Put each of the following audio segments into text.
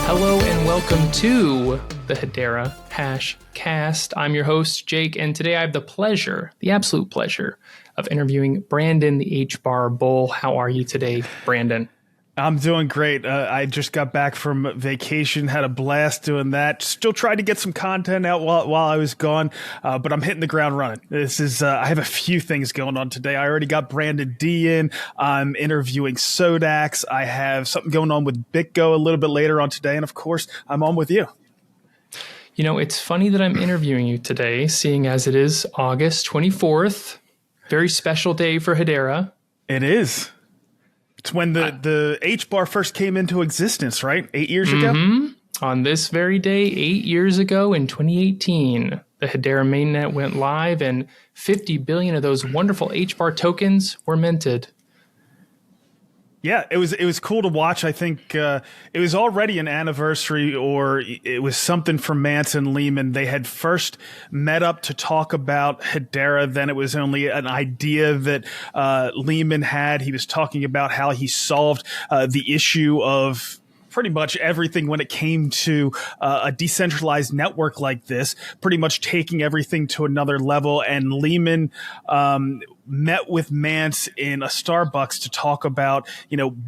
Hello and welcome to the Hedera HashCast. I'm your host, Jake, and today I have the absolute pleasure, of interviewing Brandon the HBAR Bull. How are you today, Brandon? I'm doing great. I just got back from vacation, had a blast doing that. Still tried to get some content out while I was gone, but I'm hitting the ground running. I have a few things going on today. I already got Brandon D in. I'm interviewing Sodax. I have something going on with BitGo a little bit later on today, and of course, I'm on with you. You know, it's funny that I'm interviewing you today, seeing as it is August 24th. Very special day for Hedera. It is. It's when the HBAR first came into existence, right? 8 years ago? On this very day, 8 years ago in 2018, the Hedera mainnet went live and 50 billion of those wonderful HBAR tokens were minted. Yeah, it was cool to watch. I think it was already an anniversary, or it was something from Mance and Lehman. They had first met up to talk about Hedera. Then it was only an idea that Lehman had. He was talking about how he solved the issue of pretty much everything when it came to a decentralized network like this, pretty much taking everything to another level. And Lehman met with Mance in a Starbucks to talk about,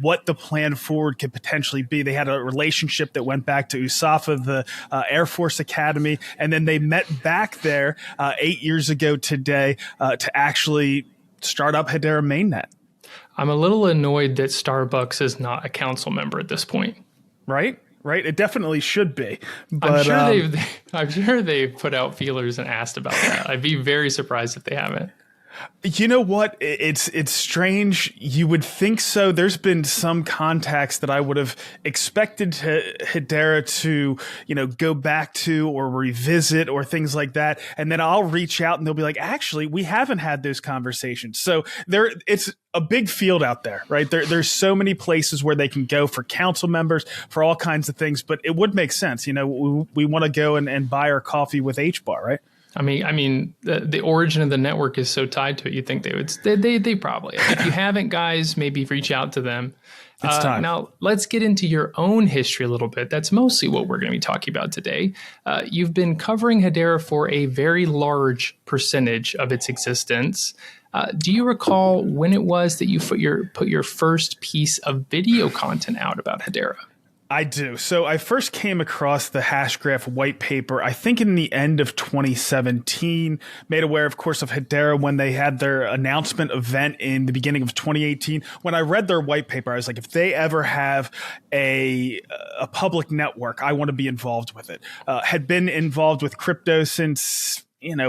what the plan forward could potentially be. They had a relationship that went back to USAFA, the Air Force Academy, and then they met back there 8 years ago today to actually start up Hedera mainnet. I'm a little annoyed that Starbucks is not a council member at this point. Right? It definitely should be. But, I'm sure they've put out feelers and asked about that. I'd be very surprised if they haven't. You know what? It's strange. You would think so. There's been some contacts that I would have expected Hedera to, go back to or revisit or things like that. And then I'll reach out and they'll be like, actually, we haven't had those conversations. So it's a big field out there, right? There's so many places where they can go for council members, for all kinds of things. But it would make sense. We want to go and buy our coffee with HBAR, right? I mean, the origin of the network is so tied to it. You'd think they would. They probably. If you haven't, guys, maybe reach out to them. It's time. Now, let's get into your own history a little bit. That's mostly what we're going to be talking about today. You've been covering Hedera for a very large percentage of its existence. Do you recall when it was that you put your first piece of video content out about Hedera? I do. So I first came across the Hashgraph white paper, I think in the end of 2017, made aware, of course, of Hedera when they had their announcement event in the beginning of 2018. When I read their white paper, I was like, if they ever have a public network, I want to be involved with it. Had been involved with crypto since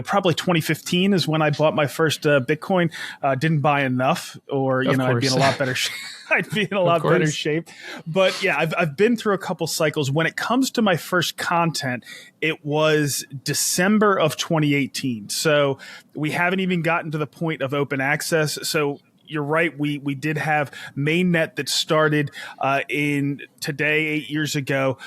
probably 2015 is when I bought my first Bitcoin. Didn't buy enough, or I'd be in a lot better shape. I'd be in a lot better shape. But yeah, I've been through a couple cycles. When it comes to my first content, it was December of 2018. So we haven't even gotten to the point of open access. So you're right. We did have mainnet that started in today 8 years ago.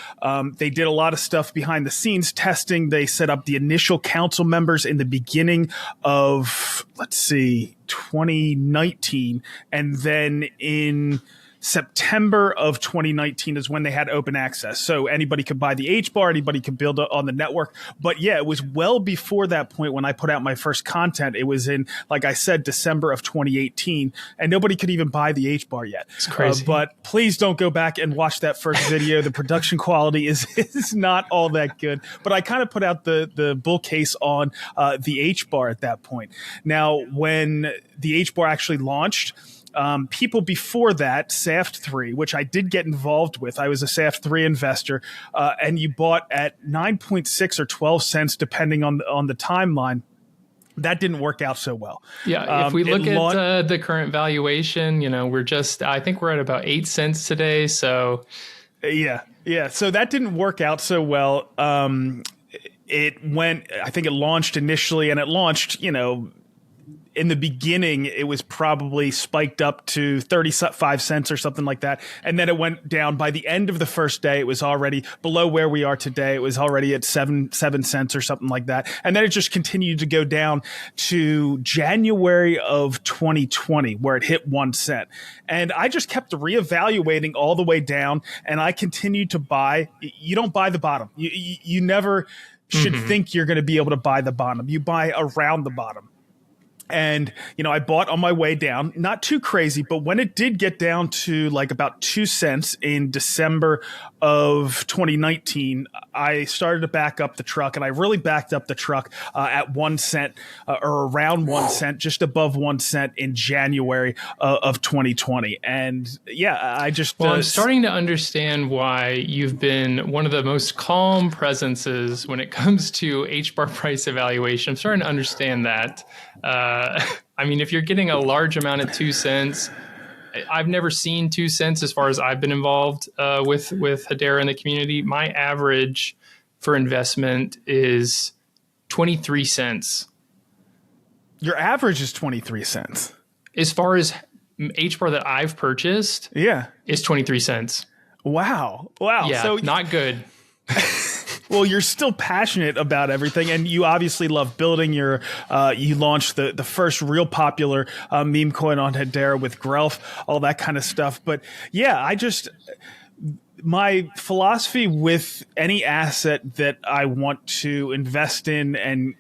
They did a lot of stuff behind the scenes testing. They set up the initial council members in the beginning of 2019, and then in September of 2019 is when they had open access. So anybody could buy the HBAR, anybody could build on the network. But yeah, it was well before that point when I put out my first content. It was in, like I said, December of 2018, and nobody could even buy the HBAR yet. It's crazy. But please don't go back and watch that first video. The production quality is not all that good. But I kind of put out the bull case on the HBAR at that point. Now, when the HBAR actually launched, people before that, SAFT 3, which I did get involved with. I was a SAFT 3 investor, and you bought at 9.6 or 12 cents, depending on the timeline. That didn't work out so well. Yeah, if we look at the current valuation, I think we're at about 8 cents today. So yeah. So that didn't work out so well. I think it launched initially, and it launched, in the beginning, it was probably spiked up to 35 cents or something like that. And then it went down. By the end of the first day, it was already below where we are today. It was already at 7 cents or something like that. And then it just continued to go down to January of 2020, where it hit 1 cent. And I just kept reevaluating all the way down, and I continued to buy. You don't buy the bottom. You never should think you're going to be able to buy the bottom. You buy around the bottom. And, I bought on my way down, not too crazy, but when it did get down to like about 2 cents in December of 2019, I started to back up the truck, and I really backed up the truck at 1 cent or around 1 cent, just above 1 cent in January of 2020. And I just. Well, I'm starting to understand why you've been one of the most calm presences when it comes to HBAR price evaluation. I'm starting to understand that. If you're getting a large amount of 2 cents, I've never seen 2 cents as far as I've been involved with Hedera in the community. My average for investment is 23 cents. Your average is 23 cents. As far as HBAR that I've purchased, is 23 cents. Wow. Yeah, so not good. Well, you're still passionate about everything, and you obviously love building your. You launched the first real popular meme coin on Hedera with Grelf, all that kind of stuff. But my philosophy with any asset that I want to invest in and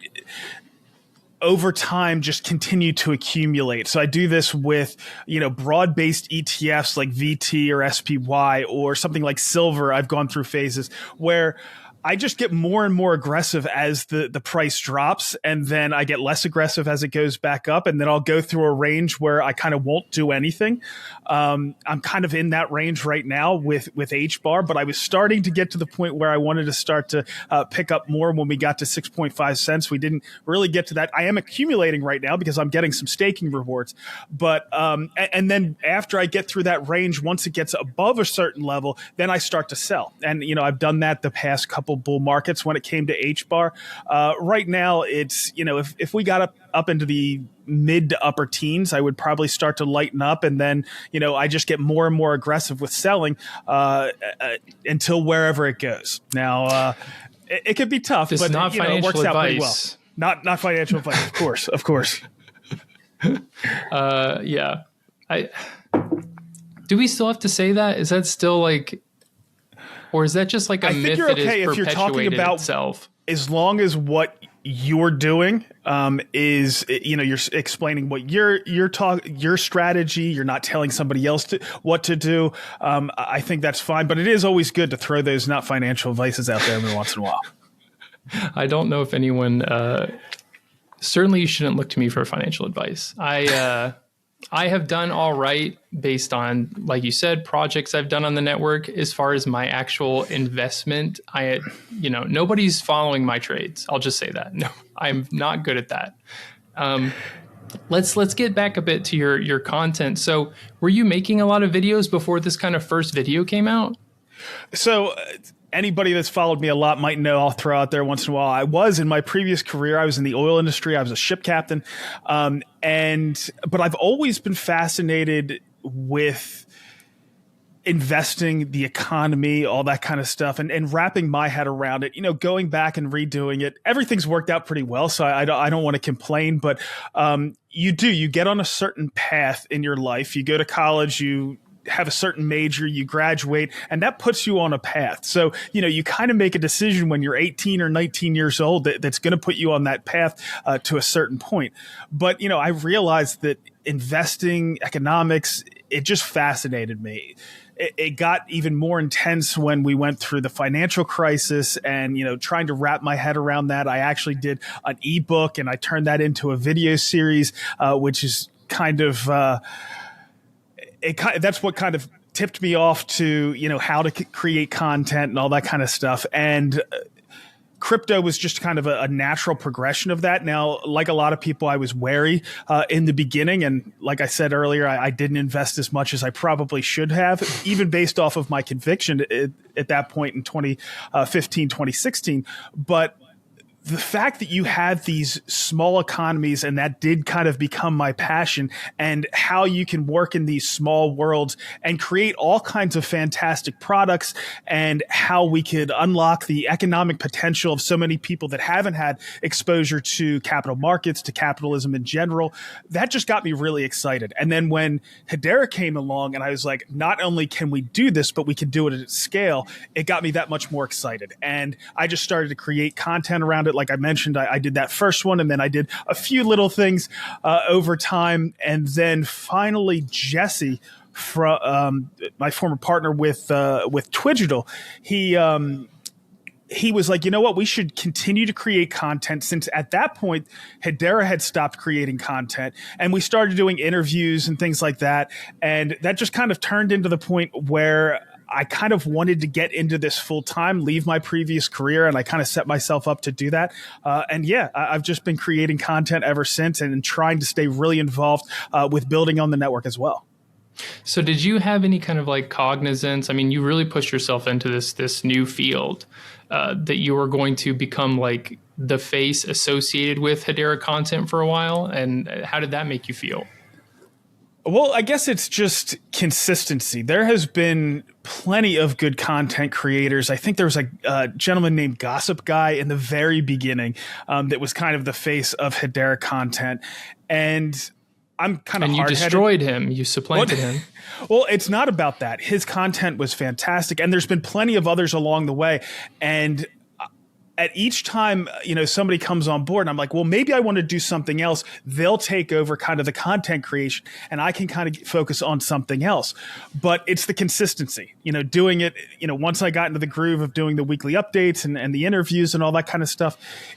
over time just continue to accumulate. So I do this with, broad-based ETFs like VT or SPY or something like silver. I've gone through phases where I just get more and more aggressive as the price drops, and then I get less aggressive as it goes back up, and then I'll go through a range where I kind of won't do anything. I'm kind of in that range right now with HBAR, but I was starting to get to the point where I wanted to start to pick up more when we got to 6.5 cents. We didn't really get to that. I am accumulating right now because I'm getting some staking rewards, but and then after I get through that range, once it gets above a certain level, then I start to sell. And I've done that the past couple bull markets when it came to HBAR. Right now, it's if we got up into the mid to upper teens, I would probably start to lighten up, and then I just get more and more aggressive with selling until wherever it goes. Now, it could be tough, but not it works out pretty well. Not financial advice, of course. Yeah. Do we still have to say that? Is that still like? Or is that just like a myth that is perpetuated itself? As long as what you're doing is, you're explaining what your strategy, you're not telling somebody else what to do. I think that's fine, but it is always good to throw those not financial advices out there every once in a while. I don't know if anyone, certainly you shouldn't look to me for financial advice. I have done all right based on, like you said, projects I've done on the network. As far as my actual investment, nobody's following my trades. I'll just say that. No, I'm not good at that. Let's get back a bit to your content. So were you making a lot of videos before this kind of first video came out? So anybody that's followed me a lot might know I'll throw out there once in a while. I was in my previous career, I was in the oil industry. I was a ship captain. But I've always been fascinated with investing, the economy, all that kind of stuff, and wrapping my head around it, going back and redoing it. Everything's worked out pretty well, so I don't want to complain, but you get on a certain path in your life. You go to college, you have a certain major, you graduate, and that puts you on a path. So, you kind of make a decision when you're 18 or 19 years old that's going to put you on that path to a certain point. But, I realized that investing, economics, it just fascinated me. It got even more intense when we went through the financial crisis and, trying to wrap my head around that. I actually did an ebook and I turned that into a video series, which is kind of that's what kind of tipped me off to, how to create content and all that kind of stuff. And crypto was just kind of a natural progression of that. Now, like a lot of people, I was wary in the beginning. And like I said earlier, I didn't invest as much as I probably should have, even based off of my conviction at that point in 2015, 2016. But the fact that you have these small economies, and that did kind of become my passion, and how you can work in these small worlds and create all kinds of fantastic products, and how we could unlock the economic potential of so many people that haven't had exposure to capital markets, to capitalism in general, that just got me really excited. And then when Hedera came along and I was like, not only can we do this, but we can do it at scale, it got me that much more excited. And I just started to create content around it. Like I mentioned, I did that first one, and then I did a few little things over time. And then finally, Jesse, from my former partner with Twigital, he was like, you know what, we should continue to create content, since at that point, Hedera had stopped creating content, and we started doing interviews and things like that. And that just kind of turned into the point where I kind of wanted to get into this full time, leave my previous career, and I kind of set myself up to do that. And yeah, I've just been creating content ever since, and trying to stay really involved with building on the network as well. So did you have any kind of like cognizance? I mean, you really pushed yourself into this new field that you were going to become like the face associated with Hedera content for a while. And how did that make you feel? Well, I guess it's just consistency. There has been plenty of good content creators. I think there was a gentleman named Gossip Guy in the very beginning that was kind of the face of Hedera content. And I'm kind of hard-headed. You destroyed him. You supplanted him. Well, it's not about that. His content was fantastic, and there's been plenty of others along the way. And at each time, somebody comes on board and I'm like, well, maybe I want to do something else. They'll take over kind of the content creation, and I can kind of focus on something else. But it's the consistency, doing it, once I got into the groove of doing the weekly updates and the interviews and all that kind of stuff.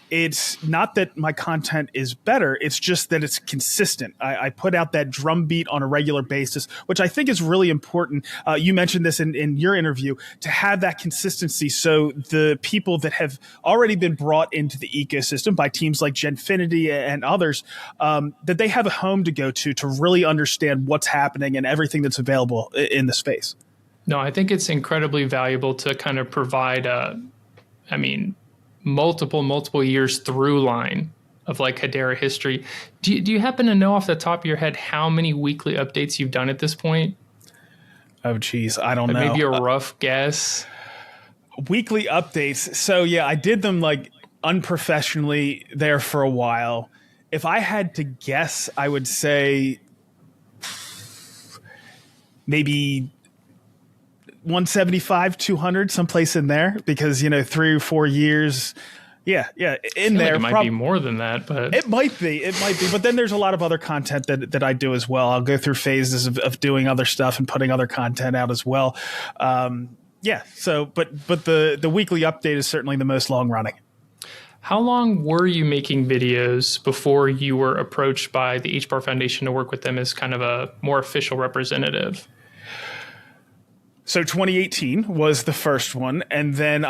It's not that my content is better. It's just that it's consistent. I put out that drumbeat on a regular basis, which I think is really important. You mentioned this in your interview, to have that consistency. So the people that have already been brought into the ecosystem by teams like Genfinity and others, that they have a home to go to really understand what's happening and everything that's available in the space. No, I think it's incredibly valuable to kind of provide multiple years through line of like Hedera history. Do you happen to know off the top of your head how many weekly updates you've done at this point? Oh, geez, I don't know. Maybe a rough guess. Weekly updates. So yeah, I did them like unprofessionally there for a while. If I had to guess, I would say maybe 175, 200, someplace in there, because 3 or 4 years. Yeah, in there. Like it might be more than that, but it might be. But then there's a lot of other content that I do as well. I'll go through phases of doing other stuff and putting other content out as well. Yeah. So, but the weekly update is certainly the most long running. How long were you making videos before you were approached by the HBAR Foundation to work with them as kind of a more official representative? So 2018 was the first one, and then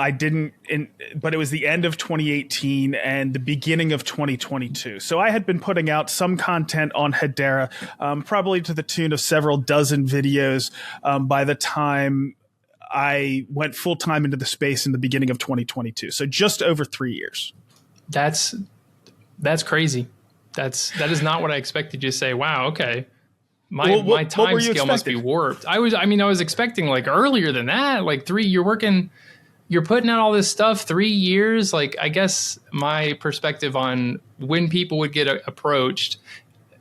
but it was the end of 2018 and the beginning of 2022. So I had been putting out some content on Hedera, probably to the tune of several dozen videos by the time I went full time into the space in the beginning of 2022. So just over 3 years. That's crazy. That is not what I expected you to say. Wow. Okay. My time scale must be warped. I was expecting like earlier than that, like you're putting out all this stuff 3 years. Like, I guess my perspective on when people would get approached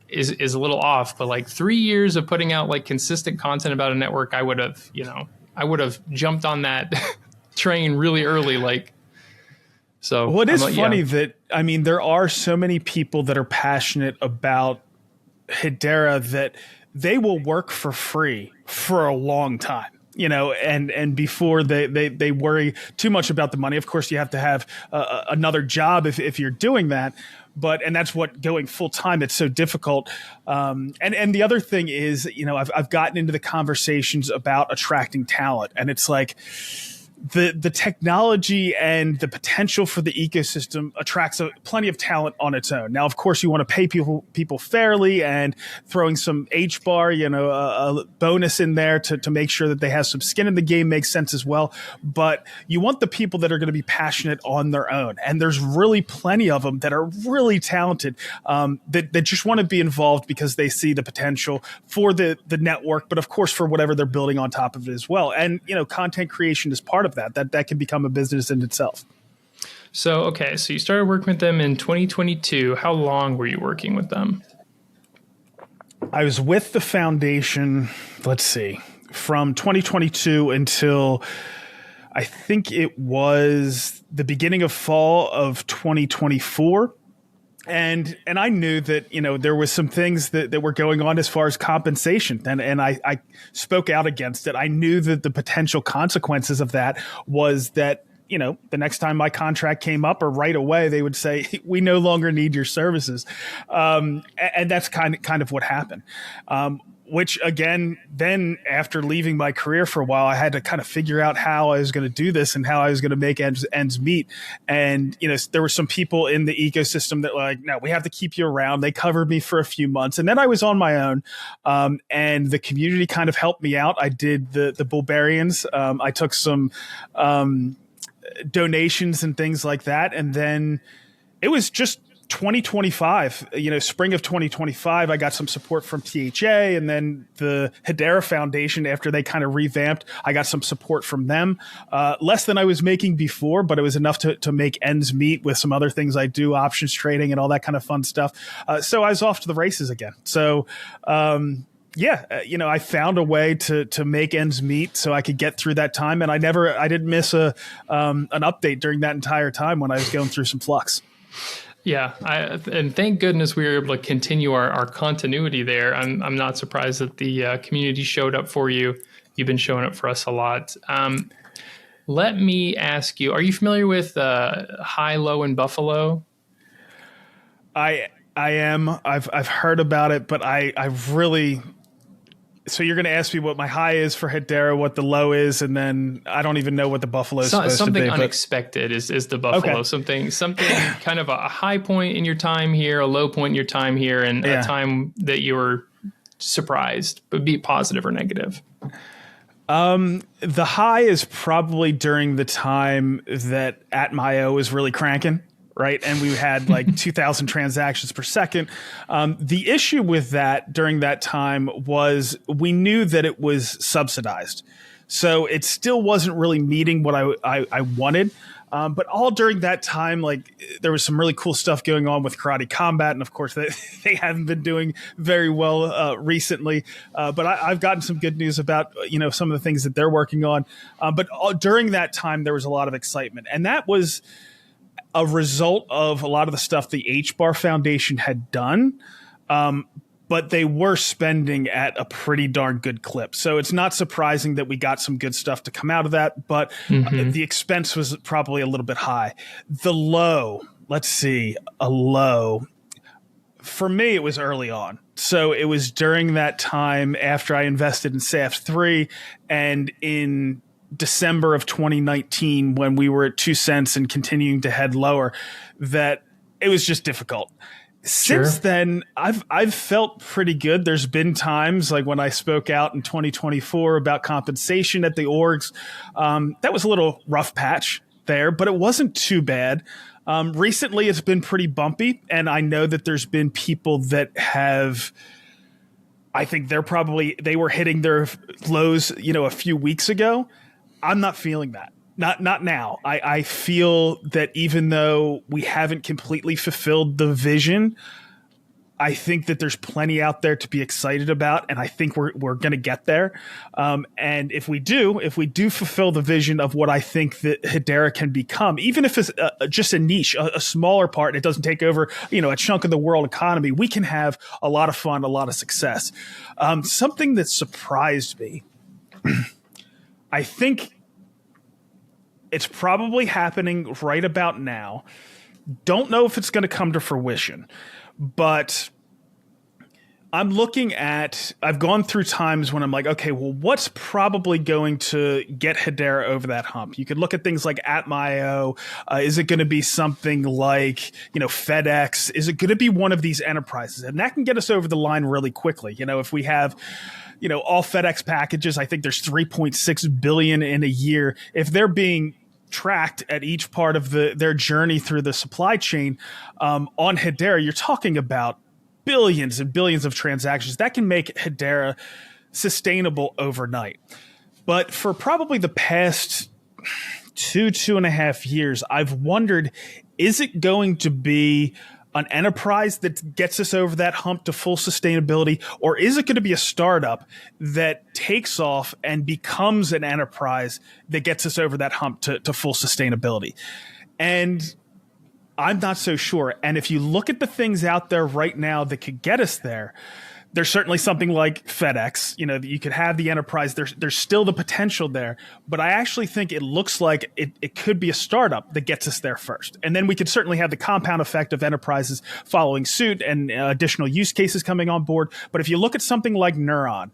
is a little off, but like 3 years of putting out like consistent content about a network, I would have jumped on that train really early. Like, so what is funny that, there are so many people that are passionate about Hedera that they will work for free for a long time, and before they worry too much about the money. Of course, you have to have another job if you're doing that. And that's what going full time, it's so difficult. And the other thing is, I've gotten into the conversations about attracting talent, and it's like, the technology and the potential for the ecosystem attracts plenty of talent on its own. Now, of course, you want to pay people fairly, and throwing some HBAR, a bonus in there to make sure that they have some skin in the game makes sense as well. But you want the people that are going to be passionate on their own, and there's really plenty of them that are really talented, that just want to be involved because they see the potential for the network, but of course for whatever they're building on top of it as well. And content creation is part of that can become a business in itself. So you started working with them in 2022. How long were you working with them? I was with the foundation, from 2022 until I think it was the beginning of fall of 2024. And I knew that, there was some things that were going on as far as compensation. And I spoke out against it. I knew that the potential consequences of that was that, the next time my contract came up, or right away, they would say, we no longer need your services. And that's kind of what happened. Which again, then after leaving my career for a while, I had to kind of figure out how I was going to do this and how I was going to make ends meet. And, there were some people in the ecosystem that were like, no, we have to keep you around. They covered me for a few months, and then I was on my own. And the community kind of helped me out. I did the Bullbarians. I took some donations and things like that. And then it was just 2025, spring of 2025, I got some support from THA, and then the Hedera Foundation, after they kind of revamped, I got some support from them. Less than I was making before, but it was enough to make ends meet with some other things I do, options trading and all that kind of fun stuff. So I was off to the races again. So, I found a way to make ends meet so I could get through that time. And I didn't miss an update during that entire time when I was going through some flux. Yeah, and thank goodness we were able to continue our continuity there. I'm not surprised that the community showed up for you. You've been showing up for us a lot. Let me ask you: are you familiar with high, low, and Buffalo? I am. I've heard about it, but I really. So you're going to ask me what my high is for Hedera, what the low is, and then I don't even know what the Buffalo is supposed to be. Something unexpected is the Buffalo. Okay. Something kind of a high point in your time here, a low point in your time here, and a time that you were surprised, but be positive or negative. The high is probably during the time that Atmaio was really cranking. Right. And we had like 2,000 transactions per second. The issue with that during that time was we knew that it was subsidized. So it still wasn't really meeting what I wanted. But all during that time, there was some really cool stuff going on with Karate Combat. And of course, they haven't been doing very well recently. But I've gotten some good news about, some of the things that they're working on. But during that time, there was a lot of excitement. And that was a result of a lot of the stuff the HBAR Foundation had done, but they were spending at a pretty darn good clip. So it's not surprising that we got some good stuff to come out of that, but the expense was probably a little bit high. The low, a low. For me, it was early on. So it was during that time after I invested in SAF3 and in December of 2019, when we were at 2 cents and continuing to head lower, that it was just difficult. Since then, I've felt pretty good. There's been times like when I spoke out in 2024 about compensation at the orgs. That was a little rough patch there, but it wasn't too bad. Recently, it's been pretty bumpy, and I know that there's been people that have. I think they were hitting their lows, a few weeks ago. I'm not feeling that. Not now. I feel that even though we haven't completely fulfilled the vision, I think that there's plenty out there to be excited about, and I think we're going to get there. And if we do fulfill the vision of what I think that Hedera can become, even if it's just a niche, a smaller part, it doesn't take over, a chunk of the world economy, we can have a lot of fun, a lot of success. Something that surprised me, I think it's probably happening right about now. Don't know if it's going to come to fruition, but I've gone through times when I'm like, okay, well, what's probably going to get Hedera over that hump? You could look at things like Atma.io. Is it going to be something like, FedEx? Is it going to be one of these enterprises? And that can get us over the line really quickly. If we have, all FedEx packages, I think there's 3.6 billion in a year. If they're being tracked at each part of their journey through the supply chain on Hedera, you're talking about billions and billions of transactions. That can make Hedera sustainable overnight. But for probably the past 2.5 years, I've wondered, is it going to be an enterprise that gets us over that hump to full sustainability, or is it going to be a startup that takes off and becomes an enterprise that gets us over that hump to full sustainability? And I'm not so sure. And if you look at the things out there right now that could get us there, there's certainly something like FedEx, you could have the enterprise. There's still the potential there. But I actually think it looks like it could be a startup that gets us there first. And then we could certainly have the compound effect of enterprises following suit and additional use cases coming on board. But if you look at something like Neuron,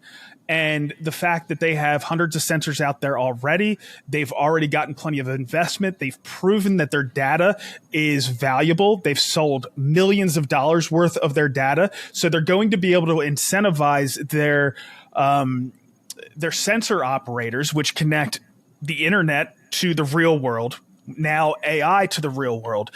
and the fact that they have hundreds of sensors out there already, they've already gotten plenty of investment. They've proven that their data is valuable. They've sold millions of dollars worth of their data. So they're going to be able to incentivize their sensor operators, which connect the internet to the real world, now AI to the real world.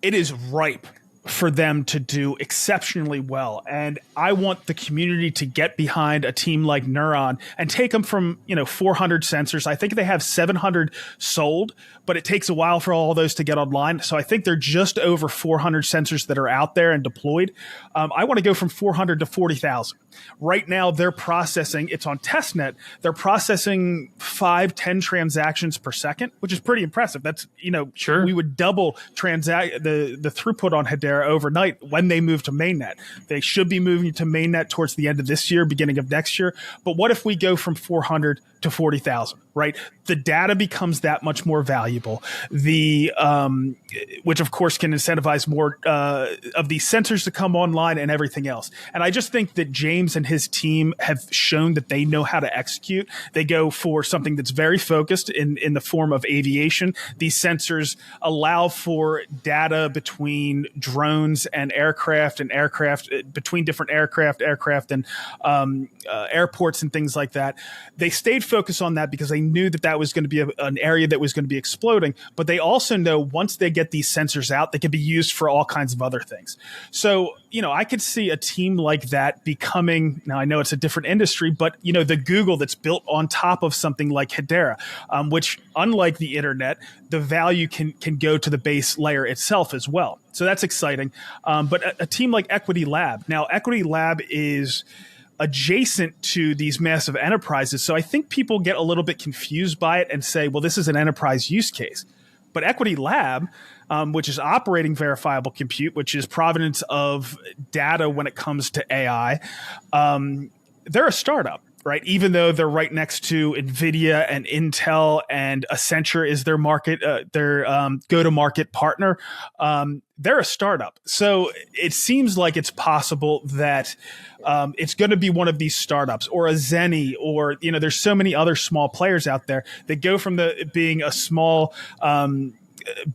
It is ripe for them to do exceptionally well. And I want the community to get behind a team like Neuron and take them from, 400 sensors. I think they have 700 sold, but it takes a while for all those to get online. So I think they're just over 400 sensors that are out there and deployed. I want to go from 400 to 40,000. Right now, they're processing, it's on testnet, they're processing 5-10 transactions per second, which is pretty impressive. That's, Sure. We would double the throughput on Hedera overnight when they move to mainnet. They should be moving to mainnet towards the end of this year, beginning of next year. But what if we go from 400 to 40,000, right? The data becomes that much more valuable. Which of course can incentivize more of these sensors to come online and everything else. And I just think that James and his team have shown that they know how to execute. They go for something that's very focused in the form of aviation. These sensors allow for data between drones and aircraft between different aircraft and airports and things like that. They stayed focused on that because they knew that was going to be an area that was going to be exploding. But they also know once they get these sensors out, they can be used for all kinds of other things. So, I could see a team like that becoming, now I know it's a different industry, but, the Google that's built on top of something like Hedera, which unlike the internet, the value can go to the base layer itself as well. So that's exciting. But a team like Equity Lab. Now, Equity Lab is adjacent to these massive enterprises. So I think people get a little bit confused by it and say, well, this is an enterprise use case. But Equity Lab, which is operating verifiable compute, which is provenance of data when it comes to AI, they're a startup, right? Even though they're right next to NVIDIA and Intel and Accenture is their go-to-market partner, they're a startup. So it seems like it's possible that it's going to be one of these startups or a Zenny or, there's so many other small players out there that go from being a small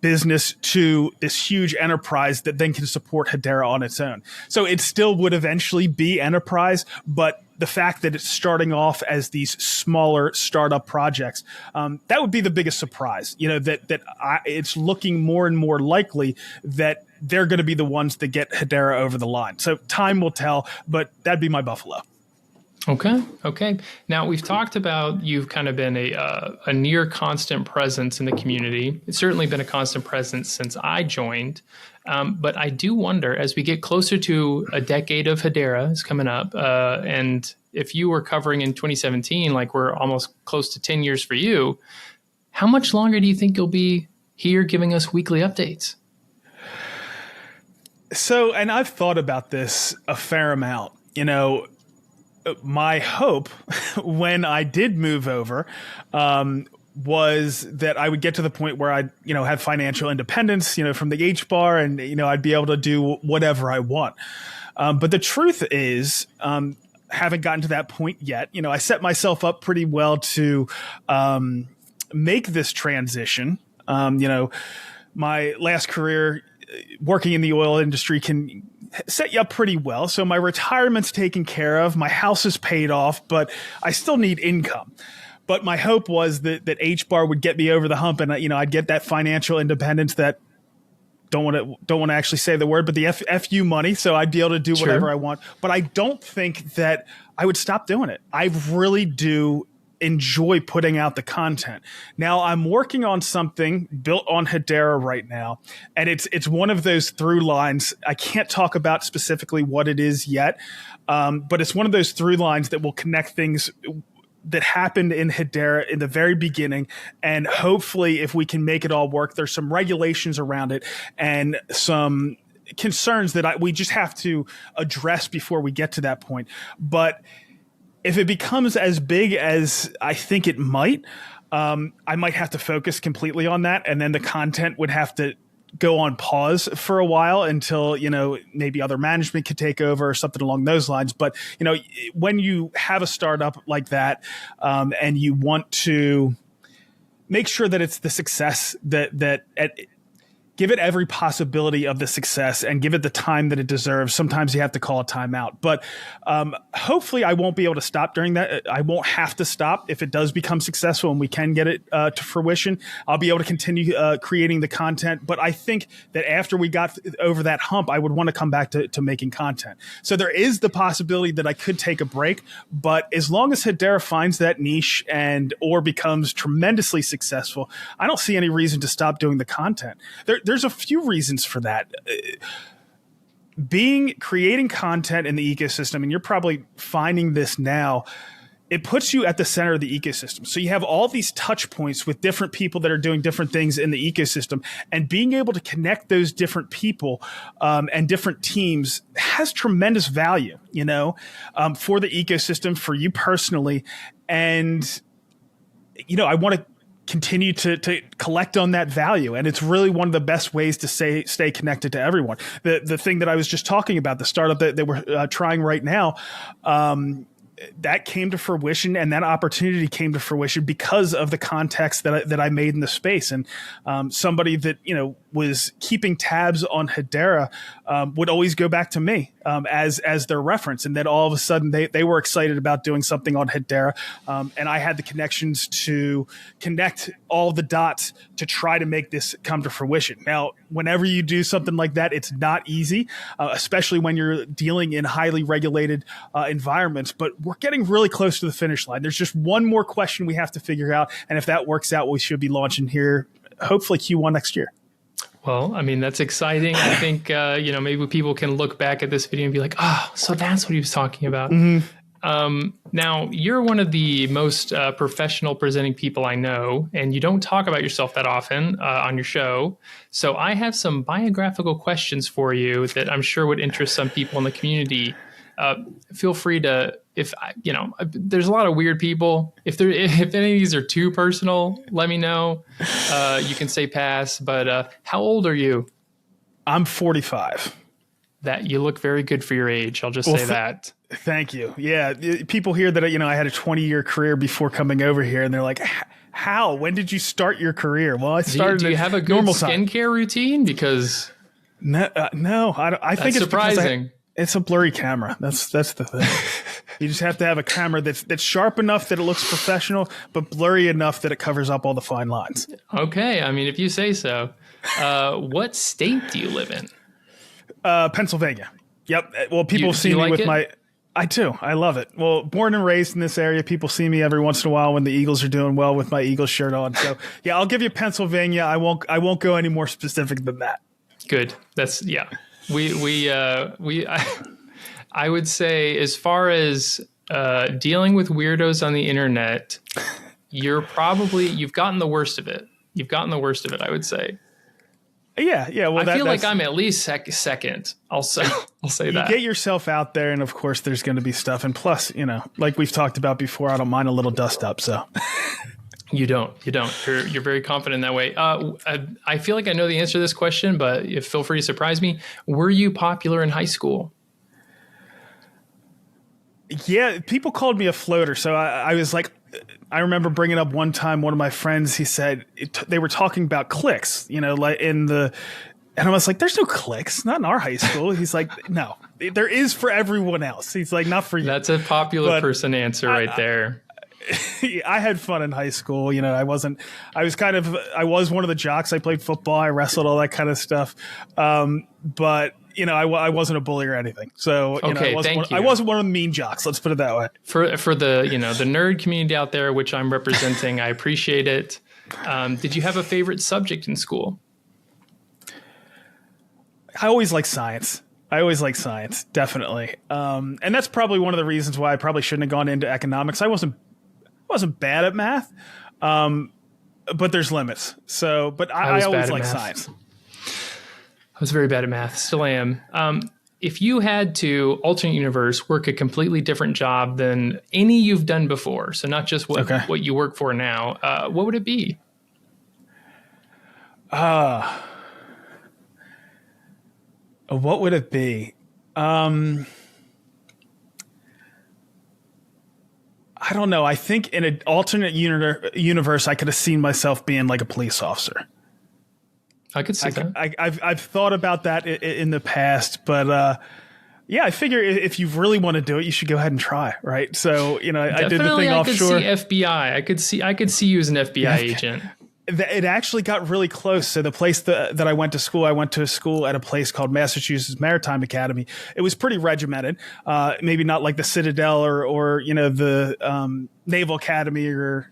business to this huge enterprise that then can support Hedera on its own. So it still would eventually be enterprise, but the fact that it's starting off as these smaller startup projects, that would be the biggest surprise. It's looking more and more likely that they're going to be the ones that get Hedera over the line. So time will tell, but that'd be my buffalo. Okay. Now, we've talked about you've kind of been a near constant presence in the community. It's certainly been a constant presence since I joined. But I do wonder, as we get closer to a decade of Hedera is coming up, and if you were covering in 2017, like we're almost close to 10 years for you, how much longer do you think you'll be here giving us weekly updates? So, and I've thought about this a fair amount. My hope when I did move over was that I would get to the point where I, had financial independence, from the HBAR, and, I'd be able to do whatever I want. But the truth is, haven't gotten to that point yet. I set myself up pretty well to make this transition. My last career working in the oil industry can set you up pretty well. So my retirement's taken care of. My house is paid off, but I still need income. But my hope was that HBAR would get me over the hump, and I'd get that financial independence that don't want to actually say the word, but the FU money. So I'd be able to do whatever I want. But I don't think that I would stop doing it. I really do enjoy putting out the content. Now I'm working on something built on Hedera right now, and it's one of those through lines. I can't talk about specifically what it is yet, but it's one of those through lines that will connect things that happened in Hedera in the very beginning. And hopefully if we can make it all work, there's some regulations around it and some concerns that we just have to address before we get to that point. But if it becomes as big as I think it might, I might have to focus completely on that. And then the content would have to go on pause for a while until, maybe other management could take over or something along those lines. But, when you have a startup like that, and you want to make sure that it's the success give it every possibility of the success and give it the time that it deserves. Sometimes you have to call a timeout, but hopefully I won't be able to stop during that. I won't have to stop if it does become successful and we can get it to fruition. I'll be able to continue creating the content. But I think that after we got over that hump, I would want to come back to making content. So there is the possibility that I could take a break, but as long as Hedera finds that niche or becomes tremendously successful, I don't see any reason to stop doing the content. There's a few reasons for that. Creating content in the ecosystem, and you're probably finding this now, it puts you at the center of the ecosystem. So you have all these touch points with different people that are doing different things in the ecosystem, and being able to connect those different people and different teams has tremendous value, for the ecosystem, for you personally. And, I want to continue to collect on that value. And it's really one of the best ways to stay connected to everyone. The thing that I was just talking about, the startup that we're trying right now, that came to fruition, and that opportunity came to fruition because of the context that I made in the space. And somebody that, was keeping tabs on Hedera would always go back to me as their reference. And then all of a sudden they were excited about doing something on Hedera. And I had the connections to connect all the dots to try to make this come to fruition. Now, whenever you do something like that, it's not easy, especially when you're dealing in highly regulated environments. But we're getting really close to the finish line. There's just one more question we have to figure out. And if that works out, we should be launching here, hopefully Q1 next year. Well, I mean, that's exciting. I think, maybe people can look back at this video and be like, oh, so that's what he was talking about. Mm-hmm. Now, you're one of the most professional presenting people I know, and you don't talk about yourself that often on your show. So I have some biographical questions for you that I'm sure would interest some people in the community. Feel free to, there's a lot of weird people. If any of these are too personal, let me know. You can say pass, but how old are you? I'm 45. That you look very good for your age. I'll just say that. Thank you. Yeah. People hear that, I had a 20-year career before coming over here, and they're like, how? When did you start your career? Well, I started Do you have a good skincare routine? Because no, I think it's surprising. It's a blurry camera. That's the thing. You just have to have a camera that's sharp enough that it looks professional, but blurry enough that it covers up all the fine lines. Okay. I mean, if you say so. What state do you live in? Pennsylvania. Yep. Well, people see me with my... I do. I love it. Well, born and raised in this area, people see me every once in a while when the Eagles are doing well with my Eagles shirt on. So yeah, I'll give you Pennsylvania. I won't go any more specific than that. Good. That's I would say, as far as dealing with weirdos on the internet, you've gotten the worst of it. I would say. Yeah. Well, I feel like I'm at least second. I'll say that. You get yourself out there, and of course, there's going to be stuff. And plus, like we've talked about before, I don't mind a little dust up. So. You don't. You're very confident in that way. I feel like I know the answer to this question, but feel free to surprise me. Were you popular in high school? Yeah, people called me a floater. So I was like, I remember bringing up one time, one of my friends, he said they were talking about cliques, like and I was like, there's no cliques, not in our high school. He's like, no, there is for everyone else. He's like, not for you. That's a popular person answer right there. I had fun in high school. I was one of the jocks. I played football. I wrestled, all that kind of stuff. But I wasn't a bully or anything. So okay, I wasn't one of the mean jocks. Let's put it that way. For the the nerd community out there, which I'm representing, I appreciate it. Did you have a favorite subject in school? I always liked science. Definitely. And that's probably one of the reasons why I probably shouldn't have gone into economics. I wasn't bad at math, but there's limits. So, but I always liked science. I was very bad at math. Still am. If you had to, alternate universe, work a completely different job than any you've done before, so not just what you work for now, what would it be? What would it be? I don't know. I think in an alternate universe, I could have seen myself being like a police officer. I could see that. I've thought about that in the past, but yeah, I figure if you really want to do it, you should go ahead and try, right? So I did the thing offshore. I could see FBI. I could see you as an FBI agent. It actually got really close. So the place that I went to school at a place called Massachusetts Maritime Academy. It was pretty regimented. Maybe not like the Citadel or the Naval Academy or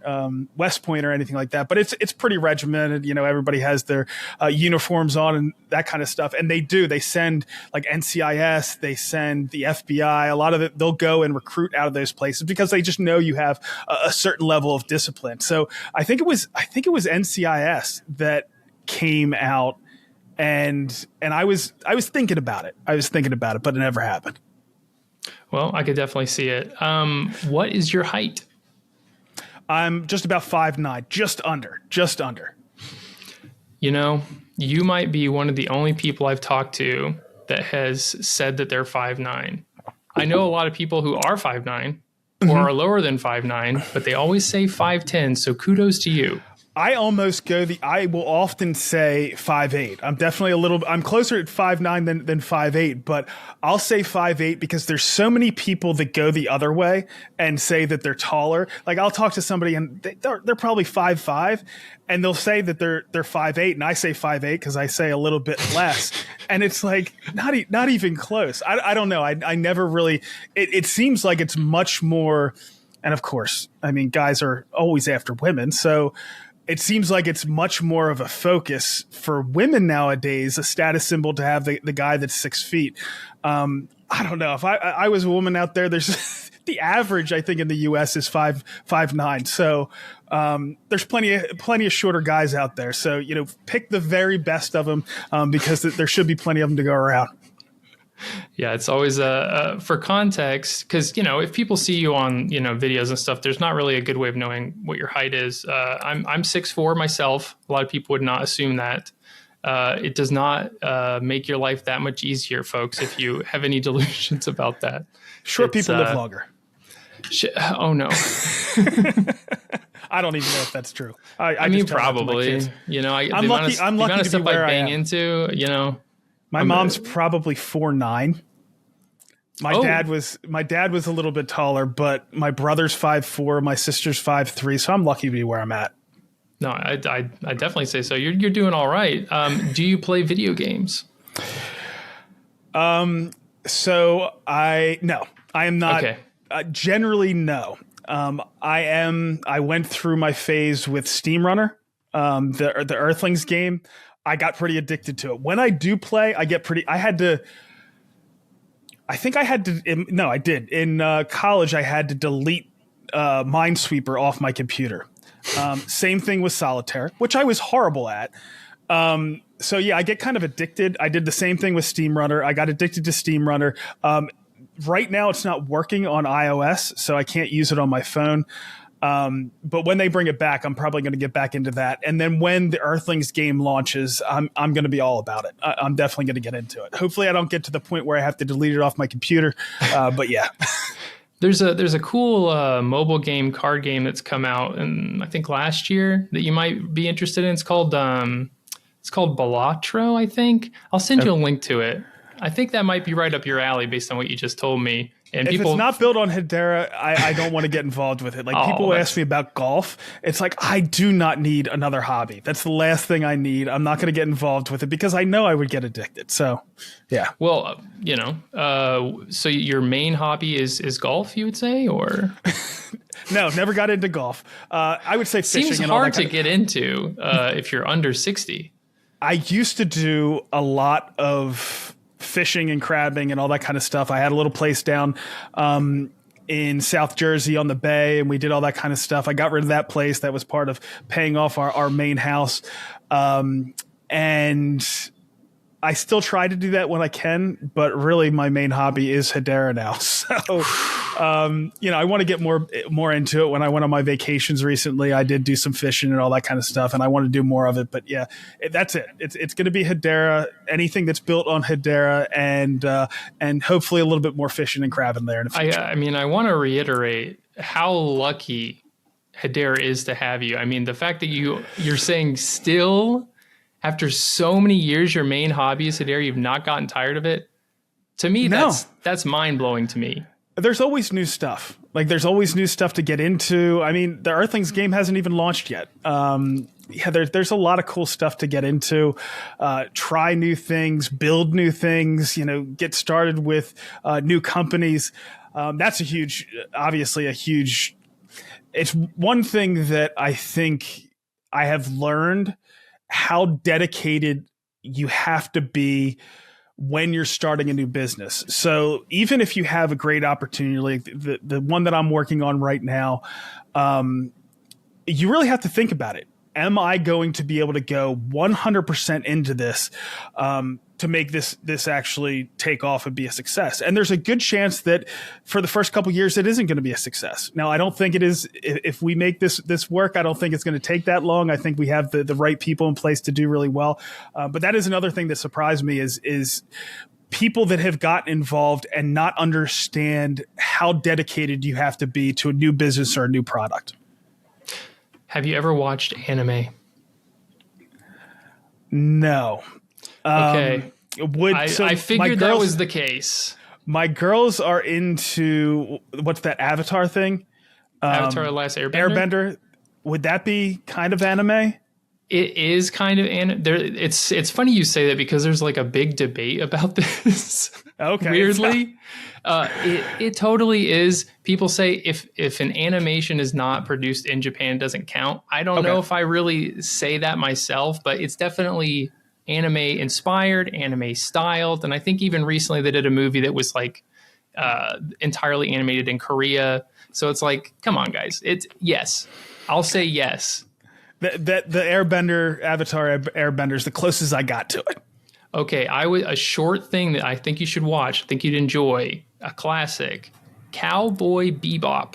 West Point or anything like that. But it's pretty regimented. Everybody has their uniforms on and that kind of stuff. And they send like NCIS, they send the FBI. A lot of it, they'll go and recruit out of those places because they just know you have a certain level of discipline. So I think it was NCIS that came out and I was thinking about it. But it never happened. Well, I could definitely see it. What is your height? I'm just about 5'9", just under. You might be one of the only people I've talked to that has said that they're 5'9". I know a lot of people who are 5'9" or are lower than 5'9", but they always say 5'10", so kudos to you. I will often say 5'8". I'm closer at 5'9" than 5'8", but I'll say 5'8" because there's so many people that go the other way and say that they're taller. Like I'll talk to somebody and they're probably 5'5", and they'll say that they're 5'8", and I say 5'8" because I say a little bit less, and it's like not even close. I don't know. I never really. It seems like it's much more, and of course, I mean, guys are always after women, so. It seems like it's much more of a focus for women nowadays, a status symbol to have the guy that's 6 feet. I don't know. If I was a woman out there, there's the average, I think, in the U.S. is 5'9". So there's plenty of shorter guys out there. So, pick the very best of them because there should be plenty of them to go around. Yeah, it's always for context, because if people see you on videos and stuff, there's not really a good way of knowing what your height is. I'm 6'4" myself. A lot of people would not assume that. It does not make your life that much easier, folks, if you have any delusions about that. Short people live longer. Oh no. I don't even know if that's true. I mean, probably. I'm lucky. I'm lucky to be where I am. Into. My mom's probably 4'9". My dad was a little bit taller, but my brother's 5'4", my sister's 5'3", so I'm lucky to be where I'm at. No, I definitely say so. You're doing all right. Do you play video games? So I am not. Okay. Generally, no. I went through my phase with Steam Runner, the Earthlings game. I got pretty addicted to it. When I do play, I did. In college, I had to delete Minesweeper off my computer. Same thing with Solitaire, which I was horrible at. So yeah, I get kind of addicted. I did the same thing with Steam Runner. I got addicted to Steam Runner. Right now, it's not working on iOS, so I can't use it on my phone. But when they bring it back, I'm probably going to get back into that. And then when the Earthlings game launches, I'm going to be all about it. I'm definitely going to get into it. Hopefully I don't get to the point where I have to delete it off my computer. But yeah. There's a cool mobile game, card game that's come out, and I think last year that you might be interested in. It's called Balatro, I think. I'll send you a link to it. I think that might be right up your alley based on what you just told me. And if it's not built on Hedera, I don't want to get involved with it. Like people ask me about golf. It's like, I do not need another hobby. That's the last thing I need. I'm not going to get involved with it because I know I would get addicted. So, yeah. Well, so your main hobby is golf, you would say, or? No, never got into golf. I would say fishing. Seems and all hard that to get into if you're under 60. I used to do a lot of fishing and crabbing and all that kind of stuff. I had a little place down in South Jersey on the bay, and we did all that kind of stuff. I got rid of that place. That was part of paying off our main house. And I still try to do that when I can, but really my main hobby is Hedera now. So, I want to get more into it. When I went on my vacations recently, I did do some fishing and all that kind of stuff, and I want to do more of it. But yeah, that's it. It's going to be Hedera, anything that's built on Hedera, and hopefully a little bit more fishing and crabbing there in the future. I want to reiterate how lucky Hedera is to have you. I mean, the fact that you're saying still, after so many years, your main hobby is Hedera, you've not gotten tired of it. To me, that's mind-blowing to me. There's always new stuff. Like, there's always new stuff to get into. I mean, the Earthlings game hasn't even launched yet. There's a lot of cool stuff to get into. Try new things, build new things, get started with new companies. That's obviously a huge, it's one thing that I think I have learned how dedicated you have to be when you're starting a new business. So even if you have a great opportunity, like the one that I'm working on right now, you really have to think about it. Am I going to be able to go 100% into this to make this actually take off and be a success? And there's a good chance that for the first couple of years, it isn't going to be a success. Now, I don't think it is. If we make this work, I don't think it's going to take that long. I think we have the right people in place to do really well. But that is another thing that surprised me is people that have gotten involved and not understand how dedicated you have to be to a new business or a new product. Have you ever watched anime? No. Okay. I figured that was the case. My girls are into, what's that Avatar thing? Avatar: The Last Airbender? Airbender. Would that be kind of anime? It is kind of anime. It's funny you say that because there's like a big debate about this. Okay. Weirdly. It totally is. People say if an animation is not produced in Japan, it doesn't count. I don't know if I really say that myself, but it's definitely anime inspired, anime styled. And I think even recently they did a movie that was like entirely animated in Korea. So it's like, come on, guys. Yes. I'll say yes. The Airbender, Avatar Airbender is the closest I got to it. Okay, a short thing that I think you should watch, I think you'd enjoy, a classic, Cowboy Bebop.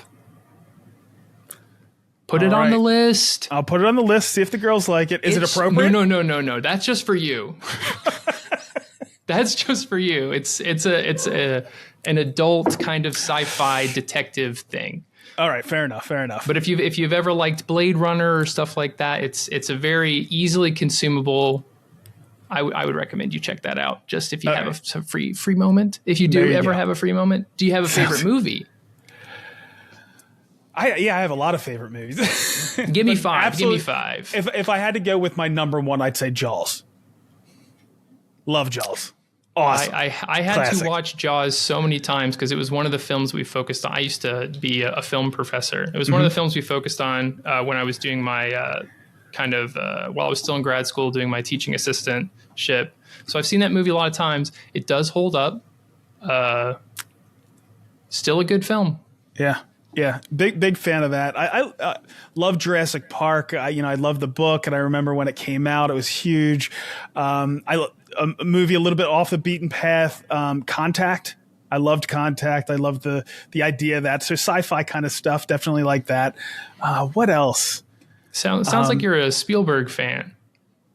Put it on the list. I'll put it on the list, see if the girls like it. Is it appropriate? No. That's just for you. That's just for you. It's an adult kind of sci-fi detective thing. All right, fair enough. But if you've ever liked Blade Runner or stuff like that, it's a very easily consumable. I would recommend you check that out. Just if you have a free moment. If you do ever have a free moment, do you have a favorite movie? I have a lot of favorite movies. Give me five. If I had to go with my number one, I'd say Jaws. Love Jaws. Awesome. I had Classic. To watch Jaws so many times because it was one of the films we focused on. I used to be a film professor. It was one of the films we focused on when I was doing my while I was still in grad school doing my teaching assistantship. So I've seen that movie a lot of times. It does hold up. Still a good film. Yeah. Big fan of that. I love Jurassic Park. I love the book, and I remember when it came out, it was huge. A movie a little bit off the beaten path, Contact. I loved Contact. I loved the idea of that. So sci-fi kind of stuff, definitely like that. What else? Sounds like you're a Spielberg fan.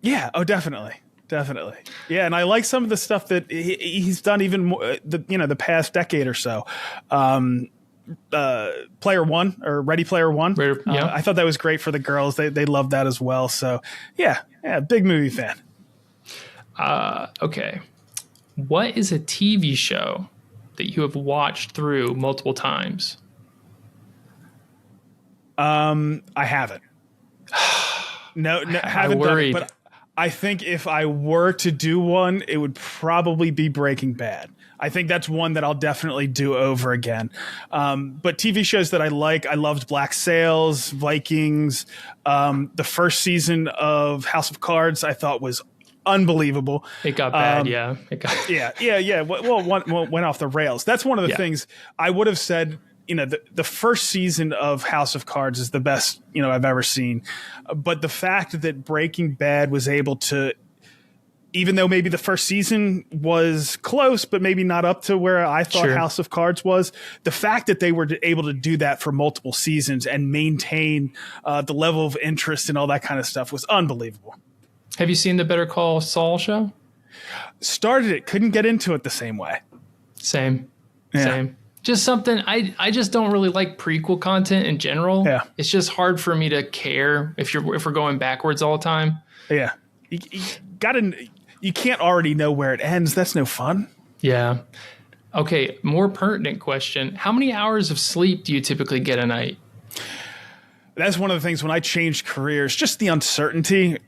Yeah. Oh, definitely. Definitely. Yeah. And I like some of the stuff that he's done even more, the past decade or so. Player One or Ready Player One. Yeah. I thought that was great for the girls. They loved that as well. So yeah, big movie fan. Okay. What is a TV show that you have watched through multiple times? I haven't. No, haven't done it, but I think if I were to do one, it would probably be Breaking Bad. I think that's one that I'll definitely do over again. But TV shows that I loved Black Sails, Vikings. The first season of House of Cards I thought was unbelievable. It got bad, yeah. Yeah. Well, went off the rails. That's one of the things I would have said. The first season of House of Cards is the best I've ever seen. But the fact that Breaking Bad was able to, even though maybe the first season was close, but maybe not up to where I thought House of Cards was, the fact that they were able to do that for multiple seasons and maintain the level of interest and all that kind of stuff was unbelievable. Have you seen the Better Call Saul show? Started it, couldn't get into it the same way. Same. Just something, I just don't really like prequel content in general. Yeah. It's just hard for me to care if we're going backwards all the time. Yeah. You can't already know where it ends. That's no fun. Yeah. Okay, more pertinent question. How many hours of sleep do you typically get a night? That's one of the things when I changed careers, just the uncertainty.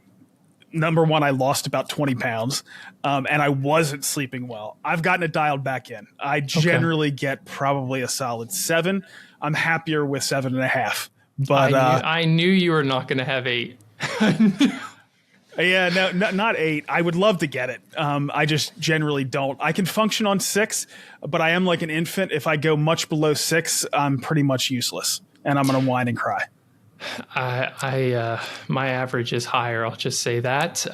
Number one, I lost about 20 pounds, and I wasn't sleeping well. I've gotten it dialed back in. I generally get probably a solid 7. I'm happier with 7.5. But I knew you were not going to have 8. Yeah, no, not 8. I would love to get it. I just generally don't. I can function on 6, but I am like an infant. If I go much below 6, I'm pretty much useless, and I'm going to whine and cry. My average is higher. I'll just say that.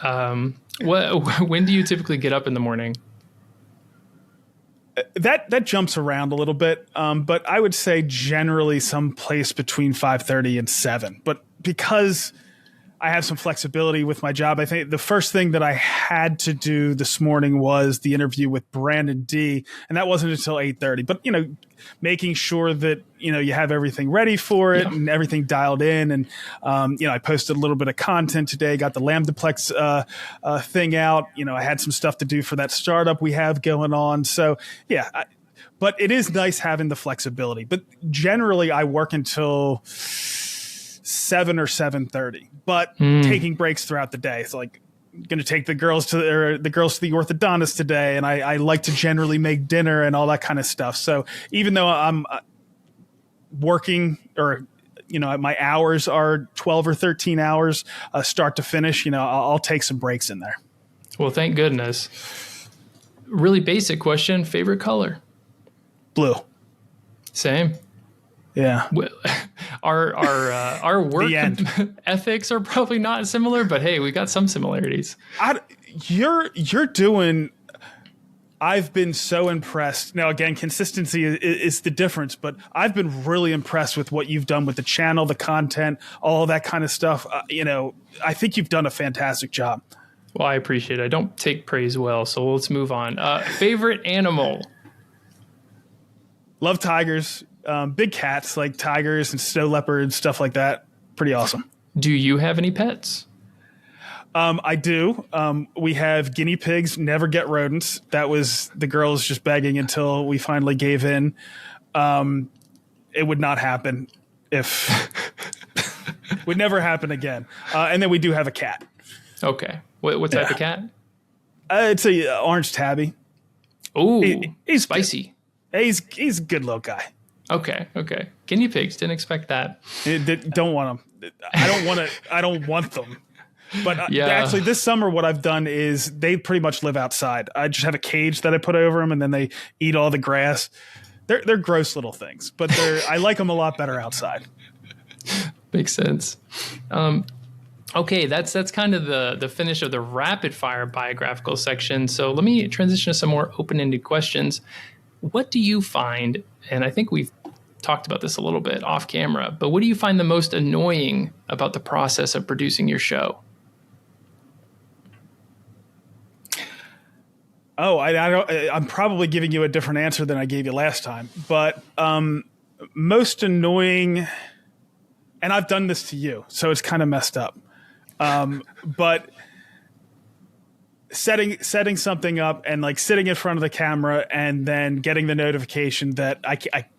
When do you typically get up in the morning? That jumps around a little bit, but I would say generally someplace between 5:30 and 7. But because I have some flexibility with my job, I think the first thing that I had to do this morning was the interview with Brandon D, and that wasn't until 8:30. But making sure that you have everything ready for it and everything dialed in, and I posted a little bit of content today, got the Lambdaplex thing out. I had some stuff to do for that startup we have going on. So but it is nice having the flexibility. But generally, I work until 7 or 7:30, but taking breaks throughout the day. It's like going to take the girls to the orthodontist today, and I like to generally make dinner and all that kind of stuff. So even though I'm working, or my hours are 12 or 13 hours start to finish, I'll take some breaks in there. Well, thank goodness. Really basic question: favorite color? Blue. Same. Yeah. Our work ethics are probably not similar, but hey, we got some similarities. You're doing. I've been so impressed. Now, again, consistency is the difference, but I've been really impressed with what you've done with the channel, the content, all that kind of stuff. I think you've done a fantastic job. Well, I appreciate it. I don't take praise well, so let's move on. Favorite animal? Love tigers. Big cats like tigers and snow leopards, stuff like that. Pretty awesome. Do you have any pets? I do. We have guinea pigs, never get rodents. That was the girls just begging until we finally gave in. It would not happen if would never happen again. And then we do have a cat. Okay. What type of cat? It's a orange tabby. Ooh, he's spicy. He's a good little guy. Okay. Guinea pigs, didn't expect that. Don't want them. I don't want them. But actually, this summer, what I've done is they pretty much live outside. I just have a cage that I put over them, and then they eat all the grass. They're gross little things, but I like them a lot better outside. Makes sense. Okay, that's kind of the finish of the rapid fire biographical section. So let me transition to some more open-ended questions. what do you find, and I think we've talked about this a little bit off camera, but what do you find the most annoying about the process of producing your show? Oh, I'm probably giving you a different answer than I gave you last time, but most annoying, and I've done this to you, so it's kind of messed up. But setting something up and like sitting in front of the camera and then getting the notification that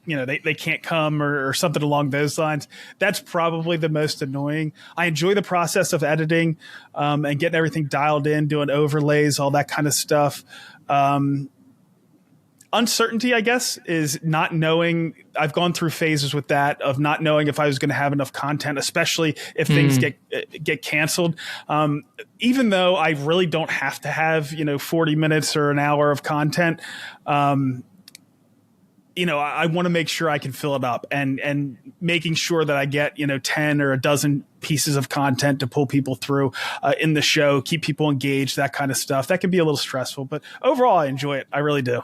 they can't come or something along those lines. That's probably the most annoying. I enjoy the process of editing and getting everything dialed in, doing overlays, all that kind of stuff. Uncertainty, I guess, is not knowing. I've gone through phases with that of not knowing if I was going to have enough content, especially if things get canceled. Even though I really don't have to have 40 minutes or an hour of content, I want to make sure I can fill it up and making sure that I get 10 or a dozen pieces of content to pull people through in the show, keep people engaged, that kind of stuff. That can be a little stressful, but overall, I enjoy it. I really do.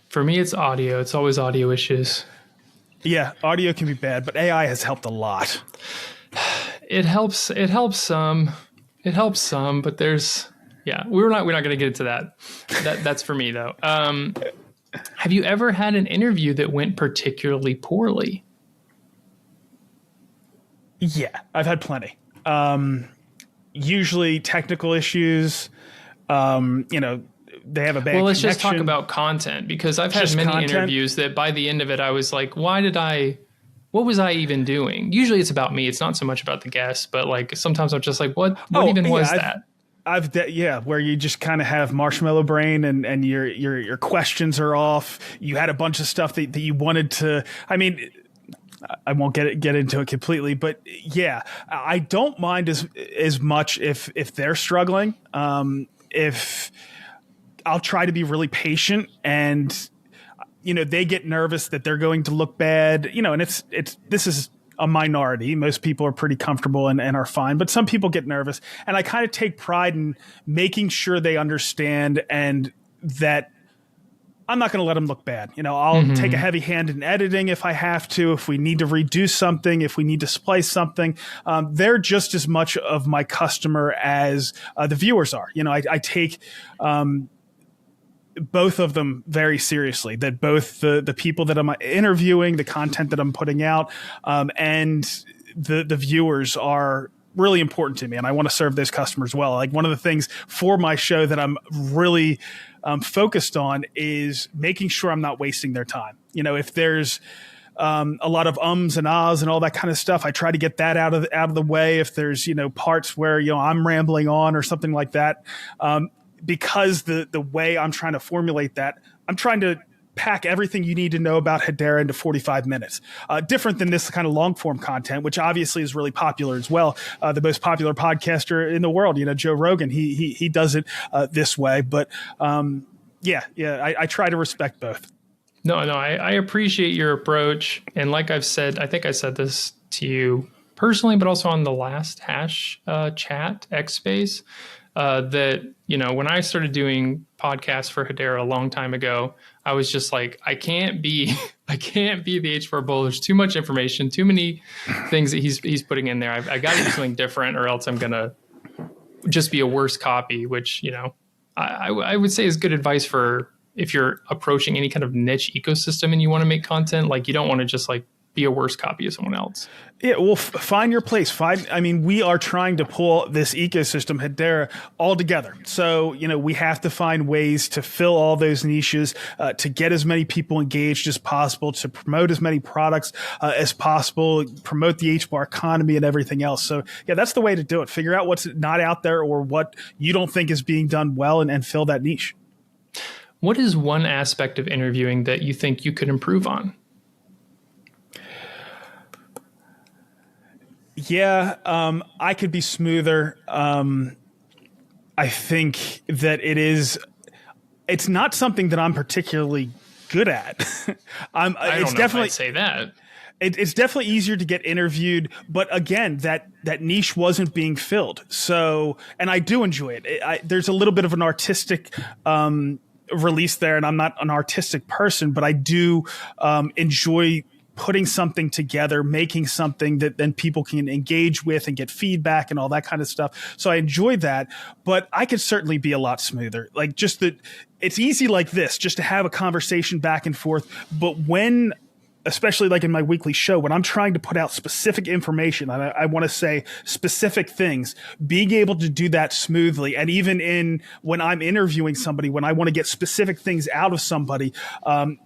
For me, it's audio. It's always audio issues. Yeah, audio can be bad, but AI has helped a lot. It helps. It helps some. But there's, we're not going to get into that. That's for me though. Have you ever had an interview that went particularly poorly? Yeah, I've had plenty. Usually technical issues. They have a bad Well, let's connection. just talk about content, because I've had many interviews that by the end of it, I was like, what was I even doing? Usually it's about me. It's not so much about the guest, but like sometimes I'm just like, what even was that? Where you just kind of have marshmallow brain and your questions are off. You had a bunch of stuff that you wanted to, I won't get into it completely, but yeah, I don't mind as much if they're struggling. If I'll try to be really patient and, they get nervous that they're going to look bad, and this is a minority. Most people are pretty comfortable and are fine, but some people get nervous, and I kind of take pride in making sure they understand and that I'm not going to let them look bad. I'll take a heavy hand in editing if I have to, if we need to redo something, if we need to splice something. They're just as much of my customer as the viewers are. I take both of them very seriously, that both the people that I'm interviewing, the content that I'm putting out, and the viewers are really important to me, and I want to serve those customers well. Like one of the things for my show that I'm really focused on is making sure I'm not wasting their time. If there's a lot of ums and ahs and all that kind of stuff, I try to get that out of the way. If there's parts where I'm rambling on or something like that, because the way I'm trying to formulate that, I'm trying to pack everything you need to know about Hedera into 45 minutes. Different than this kind of long form content, which obviously is really popular as well. The most popular podcaster in the world, Joe Rogan, he does it this way. But I try to respect both. No, I appreciate your approach. And like I've said, I think I said this to you personally, but also on the last Hash chat X Space, that, when I started doing podcasts for Hedera a long time ago, I was just like, I can't be the HBAR Bull. There's too much information, too many things that he's putting in there. I got to do something different, or else I'm going to just be a worse copy, which, I would say is good advice for if you're approaching any kind of niche ecosystem and you want to make content. Like, you don't want to just like be a worse copy of someone else. Yeah, well, find your place. We are trying to pull this ecosystem, Hedera, all together. So, we have to find ways to fill all those niches, to get as many people engaged as possible, to promote as many products as possible, promote the HBAR economy and everything else. So, yeah, that's the way to do it. Figure out what's not out there or what you don't think is being done well and fill that niche. What is one aspect of interviewing that you think you could improve on? Yeah, I could be smoother. I think that it's not something that I'm particularly good at. I don't know if I'd say that. It's definitely easier to get interviewed, but again, that niche wasn't being filled. So, and I do enjoy it. There's a little bit of an artistic released there, and I'm not an artistic person, but I do enjoy putting something together, making something that then people can engage with and get feedback and all that kind of stuff. So I enjoy that, but I could certainly be a lot smoother. Like, just that it's easy like this, just to have a conversation back and forth. But when, especially like in my weekly show, when I'm trying to put out specific information, I want to say specific things, being able to do that smoothly. And even when I'm interviewing somebody, when I want to get specific things out of somebody,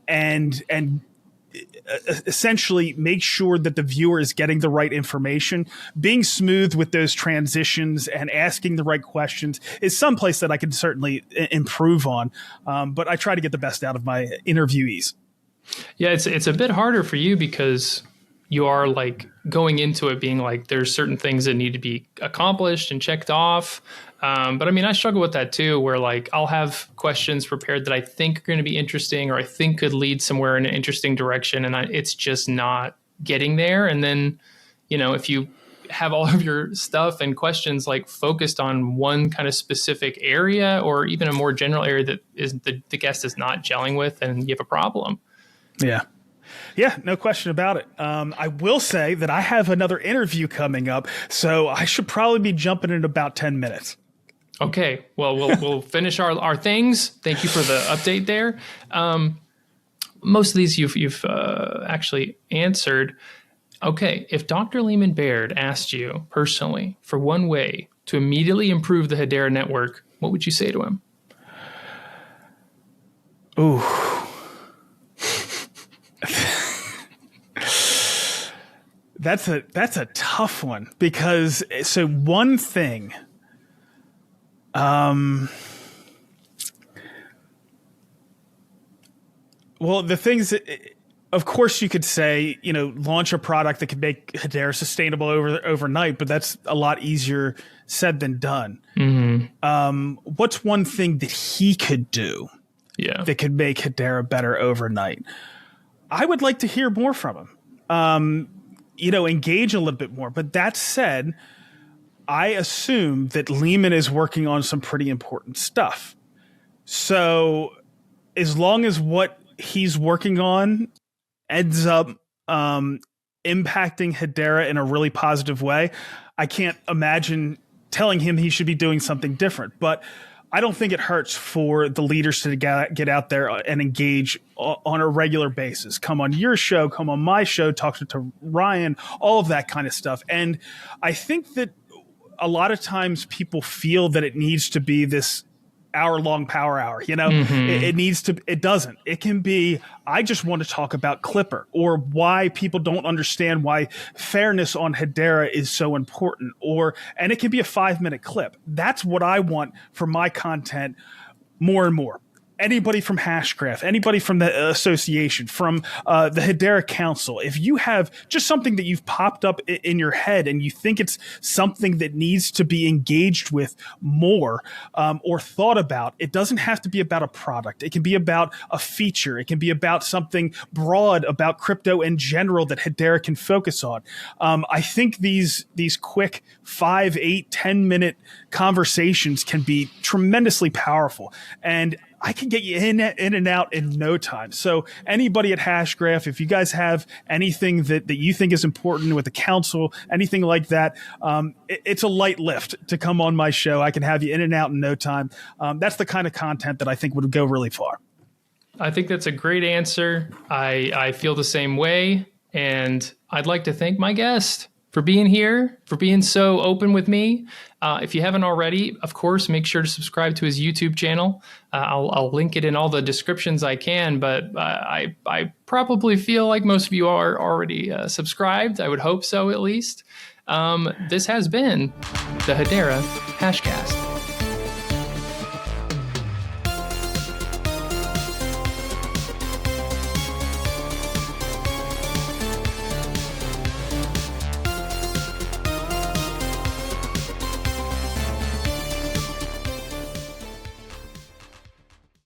and essentially make sure that the viewer is getting the right information, being smooth with those transitions and asking the right questions is someplace that I can certainly improve on. But I try to get the best out of my interviewees. Yeah, it's a bit harder for you because you are like going into it being like there's certain things that need to be accomplished and checked off. But I mean, I struggle with that too, where like I'll have questions prepared that I think are going to be interesting or I think could lead somewhere in an interesting direction. And it's just not getting there. And then, if you have all of your stuff and questions like focused on one kind of specific area or even a more general area that is the guest is not gelling with, and you have a problem. Yeah. Yeah, no question about it. I will say that I have another interview coming up, so I should probably be jumping in about 10 minutes. Okay, well, we'll finish our things. Thank you for the update there. Most of these you've actually answered. Okay, if Dr. Lehman Baird asked you personally for one way to immediately improve the Hedera network, what would you say to him? Ooh. That's a tough one, because so one thing, well, the things that, of course you could say, launch a product that could make Hedera sustainable overnight, but that's a lot easier said than done. Mm-hmm. What's one thing that he could do that could make Hedera better overnight? I would like to hear more from him. Engage a little bit more. But that said, I assume that Lehman is working on some pretty important stuff. So as long as what he's working on ends up impacting Hedera in a really positive way, I can't imagine telling him he should be doing something different. But I don't think it hurts for the leaders to get out there and engage on a regular basis. Come on your show, come on my show, talk to Ryan, all of that kind of stuff. And I think that a lot of times people feel that it needs to be this hour-long power hour. Mm-hmm. It doesn't. It can be, I just want to talk about Clipper, or why people don't understand why fairness on Hedera is so important, and it can be a 5-minute clip. That's what I want for my content more and more. Anybody from Hashcraft, anybody from the association, from the Hedera Council, if you have just something that you've popped up in your head and you think it's something that needs to be engaged with more or thought about, it doesn't have to be about a product. It can be about a feature. It can be about something broad about crypto in general that Hedera can focus on. I think these quick 5, 8, 10-minute conversations can be tremendously powerful. And I can get you in and out in no time. So anybody at HashGraph, if you guys have anything that you think is important with the council, anything like that, it's a light lift to come on my show. I can have you in and out in no time. That's the kind of content that I think would go really far. I think that's a great answer. I feel the same way. And I'd like to thank my guest for being here, for being so open with me. If you haven't already, of course, make sure to subscribe to his YouTube channel. I'll link it in all the descriptions I can, but I probably feel like most of you are already subscribed. I would hope so, at least. This has been the Hedera HashCast.